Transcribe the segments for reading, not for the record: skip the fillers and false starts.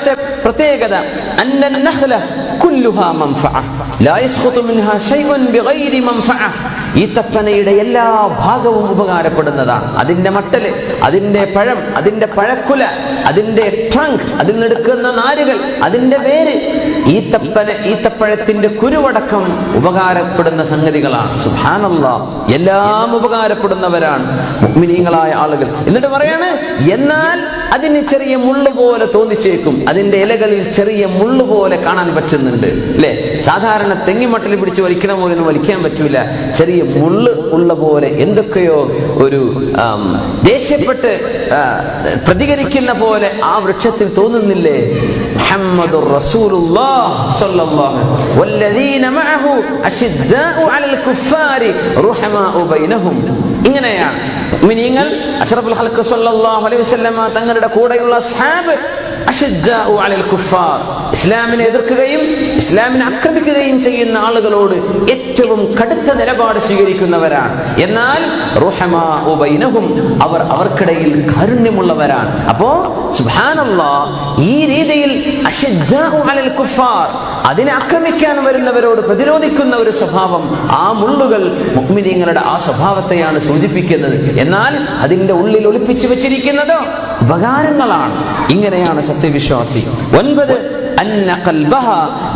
രണ്ടാമത്തെ പ്രത്യേകത അന്നൻ നഖ്ല കുല്ലുഹാ മൻഫഅ ലാ യസ്ഖുതു മിൻഹാ ശൈഉൻ ബിഗൈരി മൻഫഅ. ഈത്തപ്പനയുടെ എല്ലാ ഭാഗവും ഉപകാരപ്പെടുന്നതാണ്. അതിന്റെ മട്ടല്, അതിന്റെ പഴം, അതിന്റെ പഴക്കുല, അതിന്റെ ട്രങ്ക്, അതിൽ നിന്നെടുക്കുന്ന നാരുകൾ, അതിന്റെ വേര്, ഈത്തപ്പഴത്തിന്റെ കുരുവടക്കം ഉപകാരപ്പെടുന്ന സംഗതികളാണ്. സുബ്ഹാനല്ലാഹ്, എല്ലാം ഉപകാരപ്പെടുന്നവരാണ് മുഅ്മിനീങ്ങളായ ആളുകൾ. എന്നിട്ട് പറയാണ്, എന്നാൽ അതിന് ചെറിയ മുള്ളു പോലെ തോന്നിച്ചേക്കും. അതിന്റെ ഇലകളിൽ ചെറിയ മുള്ളു പോലെ കാണാൻ പറ്റുന്നുണ്ട് അല്ലെ? സാധാരണ തെങ്ങിമട്ടൽ പിടിച്ച് വലിക്കണ പോലെ ഒന്നും വലിക്കാൻ പറ്റൂല. ചെറിയ മുള്ളു ഉള്ള പോലെ, എന്തൊക്കെയോ ഒരു ദേഷ്യപ്പെട്ട് പ്രതികരിക്കുന്ന പോലെ ആ വൃക്ഷത്തിൽ തോന്നുന്നില്ലേ? മുഹമ്മദുർ റസൂലുള്ളാഹ് സ്വല്ലല്ലാഹു വല്ലദീന മഅഹു അശിദ്ദാഉ അലൽ കുഫാരി റുഹമാഉ ബൈനഹും. ഇങ്ങനെയാണ് മുഅ്മിനീങ്ങൾ അഷ്റഫുൽ ഖൽഖ് സ്വല്ലല്ലാഹു അലൈഹി വസല്ലമ തങ്ങളുടെ കൂടെയുള്ള അസ്ഹാബ് അശിദ്ദാഉ അലൽ കുഫാർ, ഇസ്ലാമിനെ എതിർക്കുകയും ഇസ്ലാമിനെ ആക്രമിക്കുകയും ചെയ്യുന്ന ആളുകളോട് ഏറ്റവും കടുത്ത നിലപാട് സ്വീകരിക്കുന്നവരാണ്. എന്നാൽ റുഹമാഉ ബൈനഹും, അവർ അവർക്കിടയിൽ കാരുണ്യമുള്ളവരാണ്. അപ്പോ സുബ്ഹാനല്ലാഹ്, ഈ രീതിയിൽ അശിദ്ദാഉ അലൽ കുഫാർ, അതിനെ ആക്രമിക്കാൻ വരുന്നവരോട് പ്രതിരോധിക്കുന്ന ഒരു സ്വഭാവം, ആ മുള്ളുകൾ മുഅ്മിനീങ്ങളുടെ ആ സ്വഭാവത്തെയാണ് സൂചിപ്പിക്കുന്നത്. എന്നാൽ അതിന്റെ ഉള്ളിൽ ഒളിപ്പിച്ചു വെച്ചിരിക്കുന്നതോ ഉപകാരങ്ങളാണ്. ഇങ്ങനെയാണ് സത്യവിശ്വാസി. 9 അന്ന ഖൽബഹ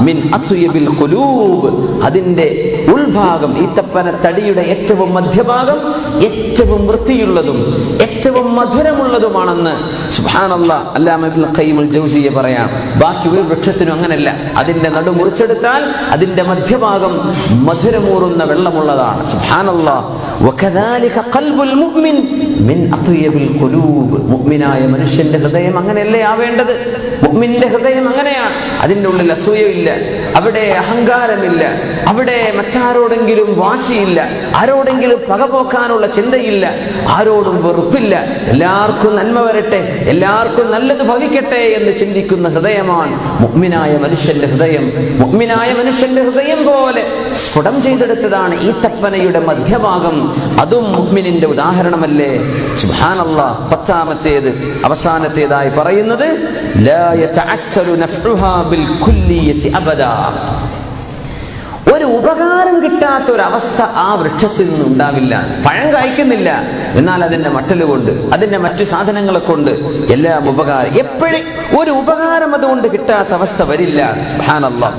മിൻ അത്യബിൽ ഖുലൂബ്, അതിന്റെ ഉൾഭാഗം, ഈത്തപ്പന തടിയുടെ ഏറ്റവും മധ്യഭാഗം ഏറ്റവും വൃത്തിയുള്ളതും ഏറ്റവും മധുരമുള്ളതുമാണെന്ന് സുബ്ഹാനല്ലാഹ് അല്ലാമ ഇബ്നുൽ ഖയ്യിം അൽ ജൗസിയ പറയാം. ബാക്കി ഒരു വൃക്ഷത്തിനും അങ്ങനല്ല. അതിന്റെ നടു മുറിച്ചെടുത്താൽ അതിന്റെ മധ്യഭാഗം മധുരമൂറുന്ന വെള്ളമുള്ളതാണ്. സുബ്ഹാനല്ലാഹ്. വകദാലിക ഖൽബുൽ മുഅ്മിൻ മിൻ അത്യബിൽ ഖുലൂബ്, മുഅ്മിനായ മനുഷ്യന്റെ ഹൃദയം അങ്ങനെയല്ലേ ആവേണ്ടത്? മുഅ്മിന്റെ ഹൃദയം അങ്ങനെയാണ്. അതിന്റെ ഉള്ളിൽ അസൂയയില്ല, അവിടെ അഹങ്കാരമില്ല, അവിടെ മറ്റാരോടെങ്കിലും വാശിയില്ല, ആരോടെങ്കിലും പകപോക്കാനുള്ള ചിന്തയില്ല, ആരോടും വെറുപ്പില്ല. എല്ലാവർക്കും നന്മ വരട്ടെ, എല്ലാവർക്കും നല്ലത് ഭവിക്കട്ടെ എന്ന് ചിന്തിക്കുന്ന ഹൃദയമാണ് മുഅ്മിനായ മനുഷ്യന്റെ ഹൃദയം. മുഅ്മിനായ മനുഷ്യന്റെ ഹൃദയം പോലെ സ്ഫുടം ചെയ്തെടുത്തതാണ് ഈ തപ്പനയുടെ മധ്യഭാഗം. അതും മുഅ്മിനിന്റെ ഉദാഹരണമല്ലേ? സുബ്ഹാനല്ലാഹ്. 10ാമത്തേത്, അവസാനത്തേതായി പറയുന്നത്, ലാ യതഅത്തലു നഫ്ഉഹാ ബിൽ കുല്ലിയതി അബദാ. ഒരു ഉപകാരം കിട്ടാത്ത ഒരവസ്ഥ ആ വൃക്ഷത്തിൽ നിന്ന് ഉണ്ടാവില്ല. പഴം കായ്ക്കുന്നില്ല, എന്നാൽ അതിന്റെ മട്ടല് കൊണ്ട്, അതിന്റെ മറ്റു സാധനങ്ങളെ കൊണ്ട് എല്ലാം ഉപകാരം. എപ്പോഴും ഒരു ഉപകാരം അതുകൊണ്ട് കിട്ടാത്ത അവസ്ഥ വരില്ല. സുബ്ഹാനല്ലാഹ്.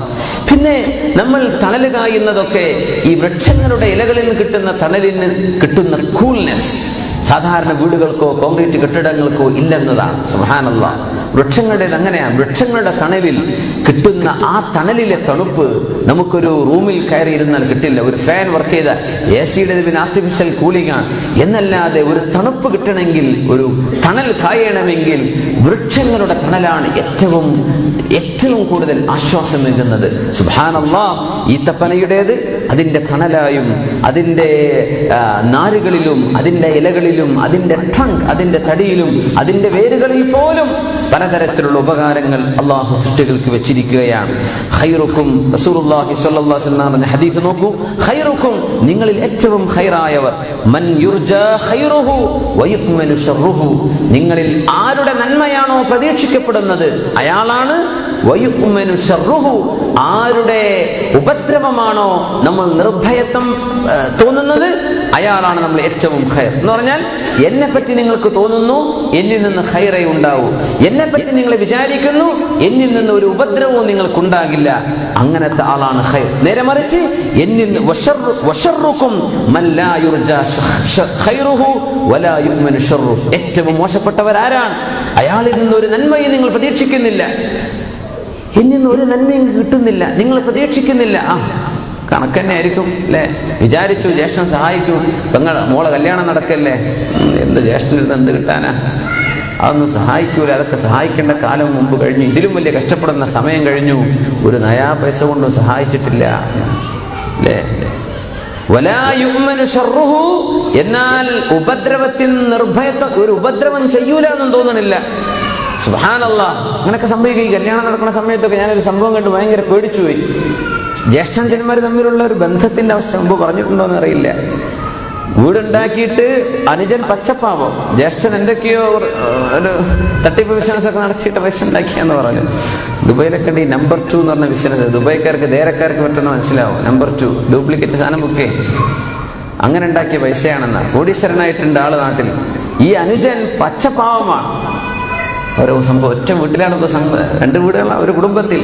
പിന്നെ നമ്മൾ തണല് കായുന്നതൊക്കെ ഈ വൃക്ഷങ്ങളുടെ ഇലകളിൽ നിന്ന് കിട്ടുന്ന തണലിന് കിട്ടുന്ന കൂൾനെസ് സാധാരണ വീടുകൾക്കോ കോൺക്രീറ്റ് കെട്ടിടങ്ങൾക്കോ ഇല്ലെന്നതാണ്. സുബ്ഹാനല്ലാഹ്. വൃക്ഷങ്ങളുടേത് അങ്ങനെയാണ്. വൃക്ഷങ്ങളുടെ തണലിൽ കിട്ടുന്ന ആ തണലിലെ തണുപ്പ് നമുക്കൊരു റൂമിൽ കയറി ഇരുന്നാൽ കിട്ടില്ല. ഒരു ഫാൻ വർക്ക് ചെയ്ത AC-യുടെ പിന്നെ ആർട്ടിഫിഷ്യൽ കൂളിംഗ് ആണ് എന്നല്ലാതെ ഒരു തണുപ്പ് കിട്ടണമെങ്കിൽ, ഒരു തണൽ കായണമെങ്കിൽ വൃക്ഷങ്ങളുടെ തണലാണ് ഏറ്റവും കൂടുതൽ ആശ്വാസം നൽകുന്നത്. സുബ്ഹാനല്ലാഹ്. ഈത്തപ്പനയുടേത് അതിന്റെ തണലായും അതിന്റെ നാരുകളിലും അതിന്റെ ഇലകളിലും അതിന്റെ ട്രങ്ക്, അതിന്റെ തടിയിലും അതിന്റെ വേരുകളിൽ പോലും പലതരത്തിലുള്ള ഉപകാരങ്ങൾ അള്ളാഹു സൃഷ്ടികൾക്ക് വെച്ചിരിക്കുകയാണ്. ഖൈറുക്കും, റസൂലുള്ളാഹി സ്വല്ലല്ലാഹു അലൈഹി വസല്ലം പറഞ്ഞ ഹദീസ് നോക്കൂ, ഖൈറുക്കും, നിങ്ങളിൽ ഏറ്റവും ഖൈറായവർ, മൻ യുർജാ ഖൈറുഹു വയുഅ്മനു ശർറുഹു, നിങ്ങളിൽ ആരുടെ നന്മയാണോ പ്രതീക്ഷിക്കപ്പെടുന്നത് അയാളാണ്, വയുഅ്മനു ശർറുഹു, ആരുടെ ഉപദ്രവമാണോ നമ്മൾ നിർഭയത്വം തോന്നുന്നത് അയാളാണ് നമ്മൾ ഏറ്റവും ഖൈർ. എന്ന് പറഞ്ഞാൽ, എന്നെ പറ്റി നിങ്ങൾക്ക് തോന്നുന്നു, എന്നിൽ നിന്ന് ഖൈറേ ഉണ്ടാവൂ. എന്നെ പറ്റി നിങ്ങൾ വിചാരിക്കുന്നു, എന്നിൽ നിന്ന് ഒരു ഉപദ്രവവും നിങ്ങൾക്കുണ്ടാകില്ല. അങ്ങനത്തെ ആളാണ് ഖൈർ. നേരെ മറിച്ച് എന്നിൽ വശർറുക്കും മൻ ലാ യുർജാ ഖൈറുഹു വലാ യുഅ്മനു ശർറുഹു, ഏറ്റവും മോശപ്പെട്ടവരാരാണ്? അയാളിൽ നിന്ന് ഒരു നന്മയും നിങ്ങൾ പ്രതീക്ഷിക്കുന്നില്ല, എന്നിൽ നിന്ന് ഒരു നന്മയും കിട്ടുന്നില്ല, നിങ്ങൾ പ്രതീക്ഷിക്കുന്നില്ല. കണക്കന്നെ ആയിരിക്കും അല്ലെ? വിചാരിച്ചു ജ്യേഷ്ഠൻ സഹായിക്കൂ, മോളെ കല്യാണം നടക്കല്ലേ, എന്ത് ജ്യേഷ്ഠനിൽ എന്ത് കിട്ടാനാ, അതൊന്നും സഹായിക്കൂല. അതൊക്കെ സഹായിക്കേണ്ട കാലം മുമ്പ് കഴിഞ്ഞു, ഇതിലും വലിയ കഷ്ടപ്പെടുന്ന സമയം കഴിഞ്ഞു, ഒരു നയാ പൈസ കൊണ്ടും സഹായിച്ചിട്ടില്ല അല്ലേ? വലാ യുഅ്മനു ശർറുഹു, എന്നാൽ ഉപദ്രവത്തിൽ നിർഭയത്വം, ഒരു ഉപദ്രവം ചെയ്യൂല എന്നും തോന്നണില്ല. സുബ്ഹാനല്ലാഹ്. അങ്ങനൊക്കെ സംഭവിക്കും. ഈ കല്യാണം നടക്കുന്ന സമയത്തൊക്കെ ഞാനൊരു സംഭവം കണ്ട് ഭയങ്കര പേടിച്ചു പോയി. ജ്യേഷ്ഠന്മാർ തമ്മിലുള്ള ഒരു ബന്ധത്തിന്റെ അവസ്ഥ മുമ്പ് പറഞ്ഞിട്ടുണ്ടോ എന്ന് അറിയില്ല. വീടുണ്ടാക്കിയിട്ട് അനുജൻ പച്ചപ്പാവം, ജ്യേഷ്ഠൻ എന്തൊക്കെയോ ഒരു തട്ടിപ്പ് ബിസിനസ് ഒക്കെ നടത്തിയിട്ട് പൈസ ഉണ്ടാക്കിയെന്ന് പറഞ്ഞു. ദുബൈയിലൊക്കെ ഉണ്ട് ഈ നമ്പർ 2 എന്ന് പറഞ്ഞ ബിസിനസ്. ദുബൈക്കാർക്ക് ധേരക്കാർക്ക് പെട്ടെന്ന് മനസ്സിലാവും. നമ്പർ 2 ഡ്യൂപ്ലിക്കേറ്റ് സാധനം ബുക്ക് അങ്ങനെ ഉണ്ടാക്കിയ പൈസയാണെന്ന. കോടീശ്വരനായിട്ടുണ്ട് ആള് നാട്ടിൽ. ഈ അനുജൻ പച്ചപ്പാവമാണ്. ഓരോ സംഭവം ഒറ്റ വീട്ടിലാണ്, 2 വീടുകളാണ് ഒരു കുടുംബത്തിൽ.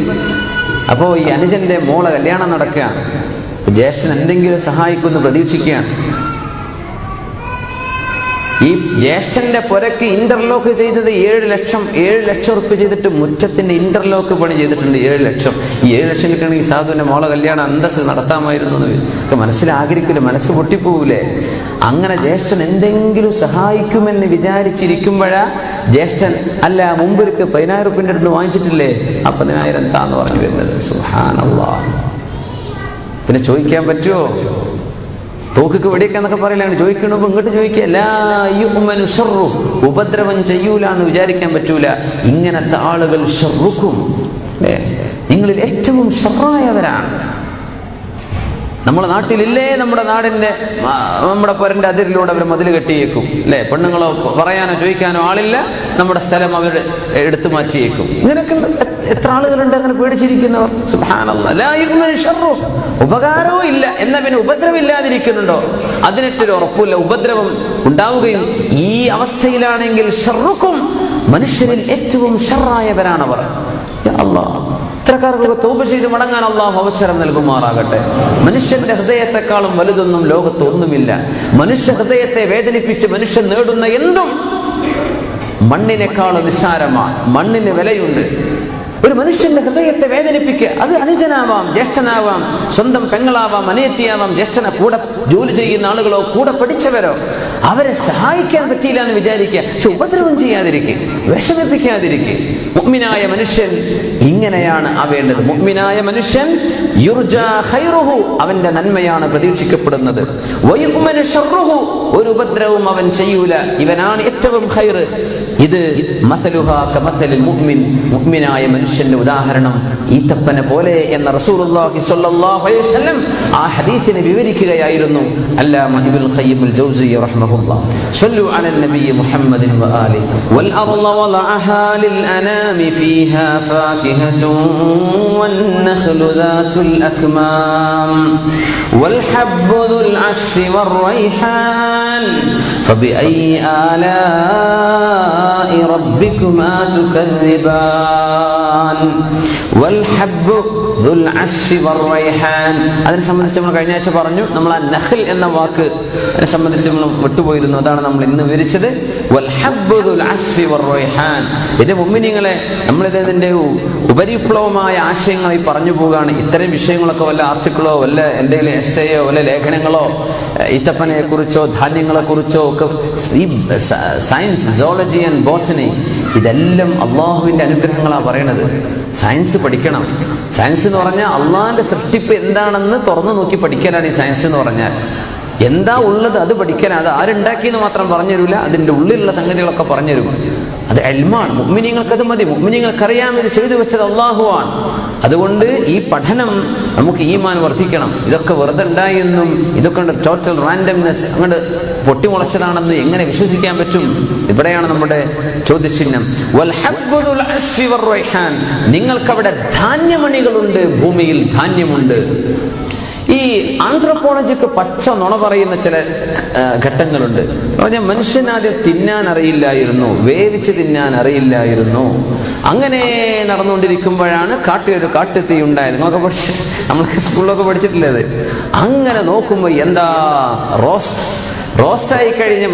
അപ്പോ ഈ അനുജന്റെ മോളെ കല്യാണം നടക്കുകയാണ്. ജ്യേഷ്ഠൻ എന്തെങ്കിലും സഹായിക്കുമെന്ന് പ്രതീക്ഷിക്കുകയാണ്. ഈ ജ്യേഷ്ഠന്റെ പുരക്ക് ഇന്റർലോക്ക് ചെയ്തത് 7 ലക്ഷം റുപ്യ ചെയ്തിട്ട് മുറ്റത്തിന്റെ ഇന്റർലോക്ക് പണി ചെയ്തിട്ടുണ്ട്. 7 ലക്ഷം. ഈ 7 ലക്ഷം കിട്ടണമെങ്കിൽ സാധുവിന്റെ മോളെ കല്യാണം അന്തസ് നടത്താമായിരുന്നു ഒക്കെ മനസ്സിലാഗ്രഹിക്കില്ല, മനസ്സ് പൊട്ടിപ്പോകൂലേ. അങ്ങനെ ജ്യേഷ്ഠൻ എന്തെങ്കിലും സഹായിക്കുമെന്ന് വിചാരിച്ചിരിക്കുമ്പോഴാ ജ്യേഷ്ഠൻ അല്ല മുമ്പൊരുക്ക് 10,000 റുപ്യന്റെ അടുത്ത് വാങ്ങിച്ചിട്ടില്ലേ, 10,000 താന്ന് പറഞ്ഞു വരുന്നത്. സുബ്ഹാനല്ലാഹ്. പിന്നെ ചോദിക്കാൻ പറ്റുമോ? തോക്ക് വെടിയൊക്കെ പറയില്ല. ചോദിക്കണോ ഇങ്ങോട്ട് ചോദിക്കല്ല. ഉപദ്രവം ചെയ്യൂല എന്ന് വിചാരിക്കാൻ പറ്റൂല. ഇങ്ങനത്തെ ആളുകൾ ഷർറുക്കും, നിങ്ങളിൽ ഏറ്റവും ഷർറായവരാണ്. നമ്മുടെ നാട്ടിലില്ലേ, നമ്മുടെ നാടിന്റെ നമ്മുടെ പുരന്റെ അതിരിലൂടെ അവർ മതിൽ കെട്ടിയേക്കും അല്ലെ. പെണ്ണുങ്ങളോ പറയാനോ ചോദിക്കാനോ ആളില്ല, നമ്മുടെ സ്ഥലം അവർ എടുത്തു മാറ്റിയേക്കും. ഇങ്ങനെയൊക്കെ എത്ര ആളുകളുണ്ട് അങ്ങനെ പേടിച്ചിരിക്കുന്നവർ. സുബ്ഹാനല്ലാഹ്. ലാ യുഅ്മിനു ശർറു, ഉപകാരവും ഇല്ല എന്നാ പിന്നെ ഉപദ്രവം ഇല്ലാതിരിക്കുന്നുണ്ടോ? അതിനൊരു ഉറപ്പില്ല, ഉപദ്രവം ഉണ്ടാവുകയും. ഈ അവസ്ഥയിലാണെങ്കിൽ ഷർറുക്കും, മനുഷ്യരിൽ ഏറ്റവും ഷർറായവരാണവർ. യാ അല്ലാഹ്, ഇത്തരക്കാർക്ക് തൗബ ചെയ്ത് മടങ്ങാൻ അല്ലാഹു അവസരം നൽകുമാറാകട്ടെ. മനുഷ്യന്റെ ഹൃദയത്തെക്കാളും വലുതൊന്നും ലോകത്ത് ഒന്നുമില്ല. മനുഷ്യ ഹൃദയത്തെ വേദനിപ്പിച്ച് മനുഷ്യൻ നേടുന്ന എന്തും മണ്ണിനേക്കാളും നിസ്സാരമാണ്. മണ്ണിന് വിലയുണ്ട്. ഒരു മനുഷ്യന്റെ ഹൃദയത്തെ വേദനിപ്പിക്കുക, അത് അനുജനാവാം, ജ്യേഷ്ഠനാവാം, സ്വന്തം പെങ്ങളാവാം, അനിയത്തിയാവാം, ജ്യേഷ്ഠനെ കൂടെ ജോലി ചെയ്യുന്ന ആളുകളോ കൂടെ പഠിച്ചവരോ, അവരെ സഹായിക്കാൻ പറ്റിയില്ല എന്ന് വിചാരിക്കുക. പക്ഷെ ഉപദ്രവം ചെയ്യാതിരിക്കുക, വിഷമിപ്പിക്കാതിരിക്കുക. മുഅ്മിനായ മനുഷ്യൻ ഇങ്ങനെയാണ് ആവേണ്ടത്. മുഅ്മിനായ മനുഷ്യൻ യുർജാ ഖൈറുഹു, അവന്റെ നന്മയാണ് പ്രതീക്ഷിക്കപ്പെടുന്നത്. വയുഅ്മനു ശർറുഹു, ഒരു ഉപദ്രവവും അവൻ ചെയ്യൂല. ഇവനാണ് ഏറ്റവും ഖൈർ. ഇത് മസലുഹാ കമസലിൽ മുഅ്മിൻ, മുഅ്മിനായ മനുഷ്യന്റെ ഉദാഹരണം ഈത്തപ്പനെ പോലെ എന്ന റസൂലുള്ളാഹി സ്വല്ലല്ലാഹു അലൈഹി വസല്ലം ആ ഹദീസിനെ വിവരിക്കുകയായിരുന്നു. അല്ലാമ ഇബ്നുൽ ഖയ്യിം അൽ ജൗസി റഹിമഹുല്ലാഹ്. സ്വല്ലു അലൻ നബി മുഹമ്മദിൻ വആലി. വൽ അർള വളഅഹാ ലിൽ അനാമി ഫീഹാ ഫാകിഹതുൻ വൻ നഖ്ലു ദാതുൽ അക്മാം വൽ ഹബ്ബു ദുൽ അശ്ഫി വർ റൈഹാൻ ഫബിഅയ്യി ആലാഇ റബ്ബികുമാ തുകذിബാൻ വൽ ഹബ്ബു ദുൽ അശ്ഫി വർ റൈഹാൻ. അതിനെ സംബന്ധിച്ച് നമ്മൾ കഴിഞ്ഞ ആഴ്ച പറഞ്ഞു. നമ്മൾ ആ നഖൽ എന്ന വാക്ക് അതിനെ സംബന്ധിച്ച് നമ്മൾ വിട്ടുപോയിരുന്നു. അതാണ് നമ്മൾ ഇന്ന് വിവരിച്ചത്. വൽ ഹബ്ബു ദുൽ അശ്ഫി വർ റൈഹാൻ. എന്റെ മുഅ്മിനീങ്ങളെ, നമ്മളിതിന്റെ ഉപരിപ്ലവമായ ആശയങ്ങളായി പറഞ്ഞു പോവുകയാണ്. ഇത്തരം വിഷയങ്ങളൊക്കെ വല്ല ആർട്ടിക്കിളോ വല്ല എന്തെങ്കിലും എസ്സേയോ വല്ല ലേഖനങ്ങളോ ഈത്തപ്പനെ കുറിച്ചോ ധാന്യങ്ങളെ കുറിച്ചോ ഒക്കെ, ഈ സയൻസ്, സോളജി ആൻഡ് ബോട്ടണി, ഇതെല്ലാം അള്ളാഹുവിന്റെ അനുഗ്രഹങ്ങളാണ് പറയണത്. സയൻസ് പഠിക്കണം. സയൻസ് എന്ന് പറഞ്ഞാൽ അള്ളാഹിന്റെ സൃഷ്ടിപ്പ് എന്താണെന്ന് തുറന്നു നോക്കി പഠിക്കാനാണ് ഈ സയൻസ് എന്ന് പറഞ്ഞാൽ. എന്താ ഉള്ളത് അത് പഠിക്കാനാണ്. അത് ആരുണ്ടാക്കിയെന്ന് മാത്രം പറഞ്ഞു തരൂല, അതിന്റെ ഉള്ളിലുള്ള സംഗതികളൊക്കെ പറഞ്ഞു തരും. അത് ഇൽമാണ്. മുഅ്മിനീങ്ങൾക്ക് അത് മതി. മുഅ്മിനീങ്ങൾക്കറിയാം ഇത് ചെയ്തു വെച്ചത് അള്ളാഹുവാണ്. അതുകൊണ്ട് ഈ പഠനം നമുക്ക് ഈമാൻ വർദ്ധിക്കണം. ഇതൊക്കെ വെറുതെ ഉണ്ടായെന്നും ഇതൊക്കെ ടോട്ടൽ റാൻഡംനെസ് അങ്ങോട്ട് പൊട്ടിമുളച്ചതാണെന്ന് എങ്ങനെ വിശ്വസിക്കാൻ പറ്റും? ഇവിടെയാണ് നമ്മുടെ ചോദ്യചിഹ്നം. വൽ ഹബ്ബു ദുൽ അശ്ഫി വർ റൈഹാൻ, നിങ്ങൾക്കവിടെ ധാന്യമണികളുണ്ട്, ഭൂമിയിൽ ധാന്യമുണ്ട്. ഈ ആന്ത്രോപോളജിക്ക് പച്ച നുണ പറയുന്ന ചില ഘട്ടങ്ങളുണ്ട്. പറഞ്ഞാൽ മനുഷ്യനാദ്യം തിന്നാൻ അറിയില്ലായിരുന്നു, വേവിച്ച് തിന്നാൻ അറിയില്ലായിരുന്നു. അങ്ങനെ നടന്നുകൊണ്ടിരിക്കുമ്പോഴാണ് ഒരു കാട്ടുതീ ഉണ്ടായത്. നമ്മളൊക്കെ സ്കൂളിലൊക്കെ പഠിച്ചിട്ടില്ലേ അത്? അങ്ങനെ നോക്കുമ്പോ എന്താ റോസ്റ്റായി കഴിഞ്ഞ